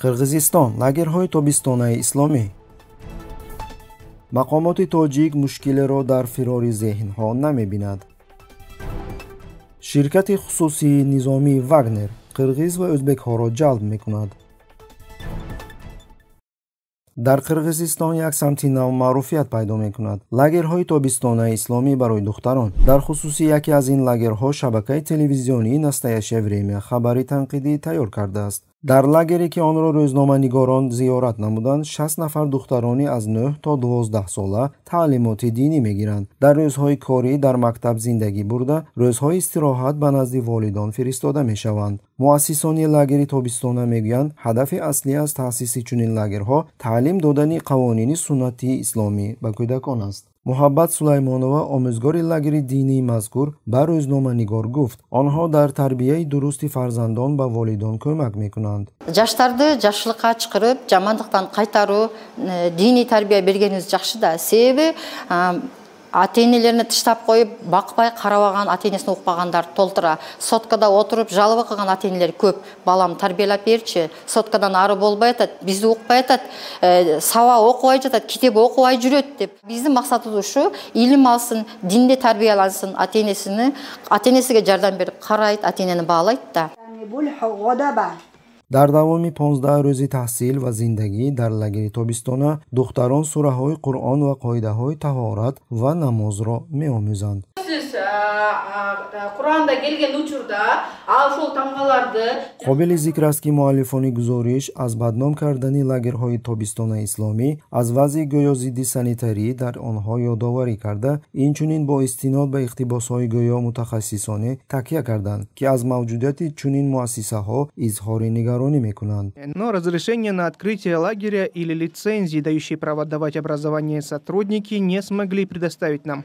Qirg'iziston lagerҳои тобистонаи исломӣ. мақомоти тоҷик мушкилеро дар фирори зеҳнҳо намебинад. ширкати хусусии низомии Вагнер қирғиз ва o'zbekҳоро ҷалб мекунад. дар Қирғизистон як самти нав маъруфият пайдо мекунад. лагерҳои тобистонаи исломӣ барои духтарон. дар хусуси яке аз ин лагерҳо шабакаи телевизионии «Настоящее время» хабари танқидӣ тайёр кардааст. дар лагере ки онро рӯзноманигорон зиёрат намуданд, 60 нафар духтарони аз 9 то 12 сола таълимоти динӣ мегиранд. дар рӯзҳои корӣ дар мактаб зиндагӣ бурда, рӯзҳои истироҳат ба назди волидон фиристода мешаванд. муассисони лагери тобистона мегӯянд, ҳадафи аслӣ аз таъсиси чунин лагерҳо таълим додани қавонини суннатии исломӣ ба кӯдакон аст. муҳаббат сулаймонова, омӯзгори лагери динии мазкур, ба рӯзноманигор гуфт, онҳо дар тарбияи дурусти фарзандон ба волидон кӯмак мекунанд. жаштарды жакшылыкка чакырып, жамандыктан кайтаруу, диний тарбия бергенибиз жакшы да. Себеби ата энелерине тыштап коюп, бакпай карабаган, ата энесин укпагандар толтура. Соткада отуруп жалоба кылган ата энелер көп. Балам тарбиялап берчи, соткадан ары болбой атат, бизди укпай атат, саба окубай жатат, китеп окубай жүрөт деп. Биздин максатыбыз ушу, илим алсын, динде тарбиялансын, ата энесиге жардам берип карайт, ата энени баалайт да. дар давоми 15 рӯзи таҳсил ва зиндагӣ дар лагери тобистона духтарон сураҳои Қуръон ва қоидаҳои таҳорат ва намозро меомӯзанд. Qur'onda kelgan uchurda ошол тамгаларды қобили зикр аст ки муаллифони гузориш аз бадном кардани лагерҳои тобистонаи исломӣ аз вазъи гӯё зидди санитарӣ дар онҳо ёдоварӣ карда, инчунин бо истинод ба иқтибосҳои гӯё мутахассисонӣ такя карданд, ки аз мавҷудияти чунин муассисаҳо изҳори нигаронӣ мекунанд. Но разрешение на открытие лагеря или лицензии, дающие право давать образование, сотрудники не смогли предоставить нам.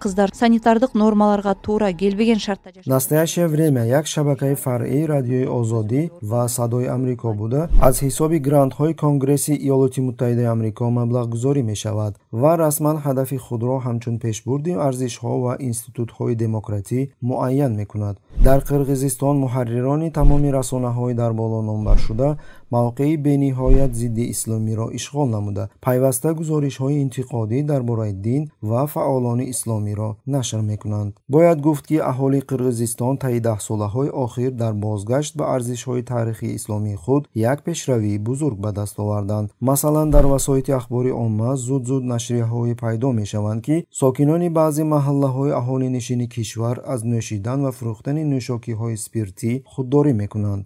Кыздар санитардык нормаларга туура келбеген шартта жашайт. Настоящее время як шабакаи фаръии радиои озодӣ ва садои амрико буда, аз ҳисоби грантҳои Конгресси Иёлоти Муттаҳидаи Амрико маблағгузорӣ мешавад ва расман ҳадафи худро ҳамчун пешбурди арзишҳо ва институтҳои демократӣ муайян мекунад. дар Қирғизистон муҳаррирони тамоми расонаҳои дар боло номбаршуда мавқеи бениҳоят зидди исломиро ишғол намуда, пайваста гузоришҳои интиқодӣ дар бораи дин ва фаъолони исломиро нашр мекунанд. бояд гуфт ки аҳолии Қирғизистон таи 10 солаҳои охир дар бозгашт ба арзишҳои таърихии исломии худ як пешравии бузург ба даст оварданд. масалан, дар васоити ахбори омма зуд нашрияҳое пайдо мешаванд ки сокинони баъзе маҳаллаҳои аҳолинишини кишвар аз нӯшидан ва фурӯхтани нӯшокиҳои спиртӣ худдорӣ мекунанд.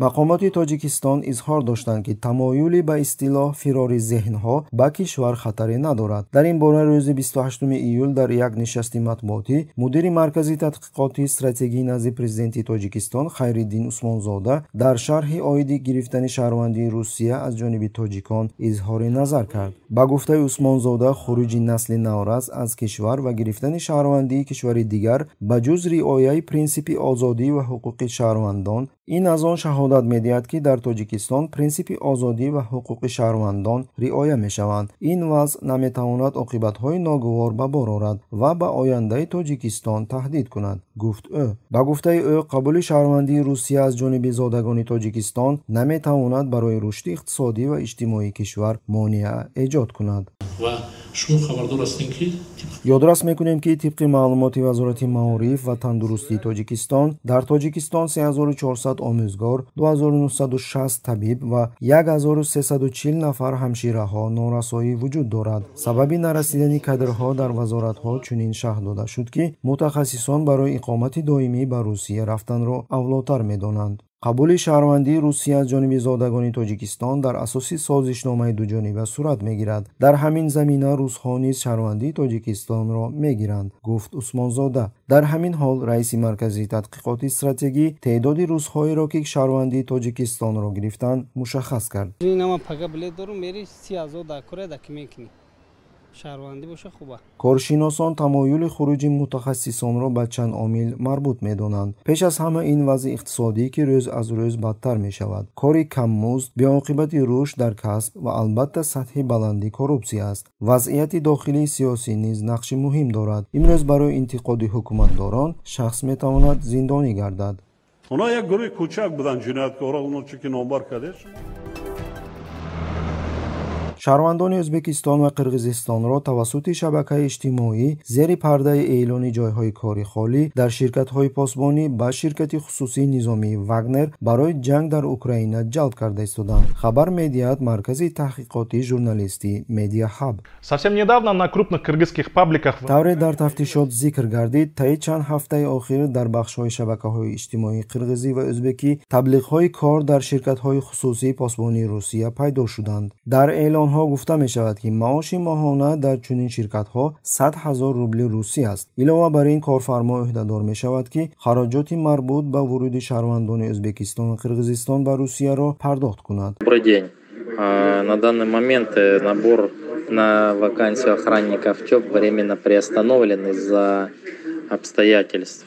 мақомоти Тоҷикистон изҳор доштанд ки тамоюли ба истилоҳ фирори зеҳнҳо ба кишвар хатаре надорад. дар ин бора рӯзи 28 июл дар як нишасти матбуотӣ мудири маркази тадқиқоти стратегӣ назди президенти Тоҷикистон Хайриддин Усмонзода дар шарҳи оиди гирифтани шаҳрвандии Русия аз ҷониби тоҷикон изҳори назар кард. ба гуфтаи Усмонзода, хуруҷи насли Навраз аз кишвар ва гирифтани шаҳрвандии кишвари дигар ба ҷуз риояи принсипи озодӣ ва ҳуқуқи шаҳрвандон, ин аз он шаҳодат медиҳад ки дар Тоҷикистон принсипи озодӣ ва ҳуқуқи шаҳрвандон риоя мешаванд. ин вазъ наметавонад оқибатҳои ногувор ба бор орад ва ба ояндаи Тоҷикистон таҳдид кунад, гуфт ӯ. ба гуфтаи ӯ, қабули шаҳрвандии Русия аз ҷониби зодагони Тоҷикистон наметавонад барои рушди иқтисодӣ ва иҷтимоии кишвар монеа эҷод кунад. ёдрас мекунем ки тибқи маълумоти Вазорати маориф ва тандурустии Тоҷикистон, дар Тоҷикистон 3400 омӯзгор, 2960 табиб ва 1340 нафар ҳамшираҳо норасоӣ вуҷуд дорад. сабаби нарасидани кадрҳо дар вазоратҳо чунин шаҳр дода шуд ки мутахассисон барои иқомати доимӣ ба Русия рафтанро авлотар медонанд. қабули шаҳрвандии Русия аз ҷониби зодагони Тоҷикистон дар асоси созишномаи дуҷониба сурат мегирад. дар ҳамин замина русҳо низ шаҳрвандии Тоҷикистонро мегиранд, гуфт Усмонзода. дар ҳамин ҳол раиси маркази тадқиқоти стратегӣ теъдоди русҳоеро ки шаҳрвандии Тоҷикистонро гирифтанд мушаххас кард. коршиносон тамоюли хуруҷи мутахассисонро ба чанд омил марбут медонанд. пеш аз ҳама ин вазъи иқтисодӣ ки рӯз аз рӯз бадтар мешавад, кори каммузд, биоқибати рушд дар касб ва албатта сатҳи баланди коррупсия аст. вазъияти дохилии сиёсӣ низ нақши муҳим дорад. имрӯз барои интиқоди ҳукуматдорон шахс метавонад зиндонӣ гардад. Ona як гурӯҳи кӯчак буданд ҷинояткорон, оно чунки номбар кардеш. шаҳрвандони ӯзбекистон ва қирғизистонро тавассути шабакаи иҷтимоӣ зери пардаи эълони ҷойҳои кори холӣ дар ширкатҳои посбонӣ ба ширкати хусусии низомии Вагнер барои ҷанг дар Украина ҷалб карда истоданд. хабар медиҳад маркази таҳқиқотии журналистӣ Media Hub. Совсем недавно на крупных кыргызских пабликах тавре дар тафтишот зикр гардид, таи чанд ҳафтаи охир дар бахшҳои шабакаҳои иҷтимоии қирғизӣ ва ӯзбекӣ таблиғҳои кор дар ширкатҳои хусусии посбонии Русия пайдо шуданд. дар эълон гуфта мешавад ки маоши моҳона дар чунин ширкатҳо 100 000 рубли русӣ аст. илова бар ин корфармо ӯҳдадор мешавад ки хароҷоти марбут ба вуруди шаҳрвандони Ӯзбекистон ва Қирғизистон ба Русияро пардохт кунад. Добрый день. На данный момент набор на вакансию охранников ЧОП временно приостановлен из-за обстоятельств.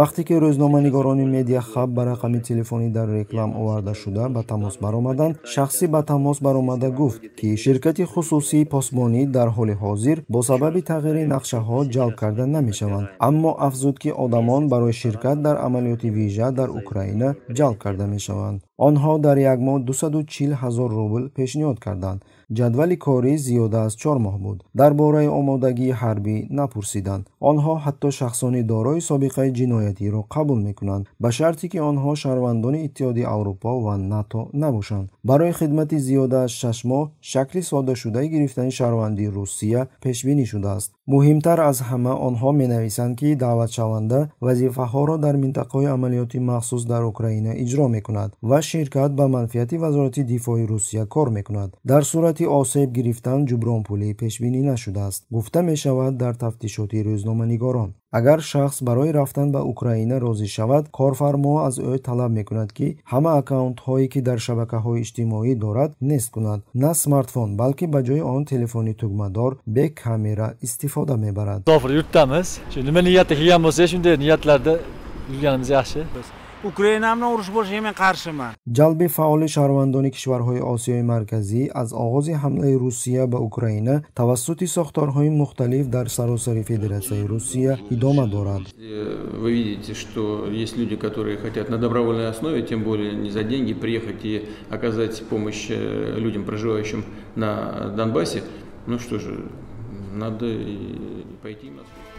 вақте ки рӯзноманигорони Media Hub ба рақами телефонӣ дар реклам оварда шуда ба тамос баромаданд, шахси ба тамос баромада гуфт ки ширкати хусусии посбонӣ дар ҳоли ҳозир бо сабаби тағйири нақшаҳо ҷалб карда намешаванд, аммо афзуд ки одамон барои ширкат дар амалиёти вижа дар Украина ҷалб карда мешаванд. онҳо дар як моҳ 240 000 рубл пешниҳод карданд. ҷадвали корӣ зиёда аз 4 моҳ буд. дар бораи омодагии ҳарбӣ напурсиданд. онҳо ҳатто шахсони дорои собиқаи ҷиноятиро қабул мекунанд, ба шарте ки онҳо шаҳрвандони Иттиҳоди Аврупо ва НАТО набошанд. барои хидмати зиёда аз 6 моҳ шакли соддашудаи гирифтани шаҳрвандии Русия пешбинӣ шудааст. муҳимтар аз ҳама, онҳо менависанд ки даъватшаванда вазифаҳоро дар минтақаҳои амалиёти махсус дар Украина иҷро мекунад ва ширкат ба манфиати вазорати дифои Русия кор мекунад. дар сурати осеб гирифтан ҷубронпулӣ пешбинӣ нашудааст, гуфта мешавад дар тафтишоти рӯзноманигорон. агар шахс барои рафтан ба Украина розӣ шавад, корфармо аз ӯ талаб мекунад ки ҳама аккаунтҳое ки дар шабакаҳои иҷтимоӣ дорад нест кунад. на смартфон, балки ба ҷои он телефони тугмадор бе камера истифода мебарад. Yurtdamiz. Shu nima niyatda kelgan bo'lsa, shunday niyatlarda yurganimiz yaxshi. Ukraina bilan urush bo'lishiga men qarshiman. ҷалби фаъоли шаҳрвандони кишварҳои Осиёи марказӣ аз оғози ҳамлаи Русия ба Украина тавассути сохторҳои мухталиф дар саросари Федератсияи Русия идома дорад. Вы видите, что есть люди, которые хотят на добровольной основе, тем более не за деньги, приехать и оказать помощь людям, проживающим на Донбассе. Ну что же, надо пойти им навстречу.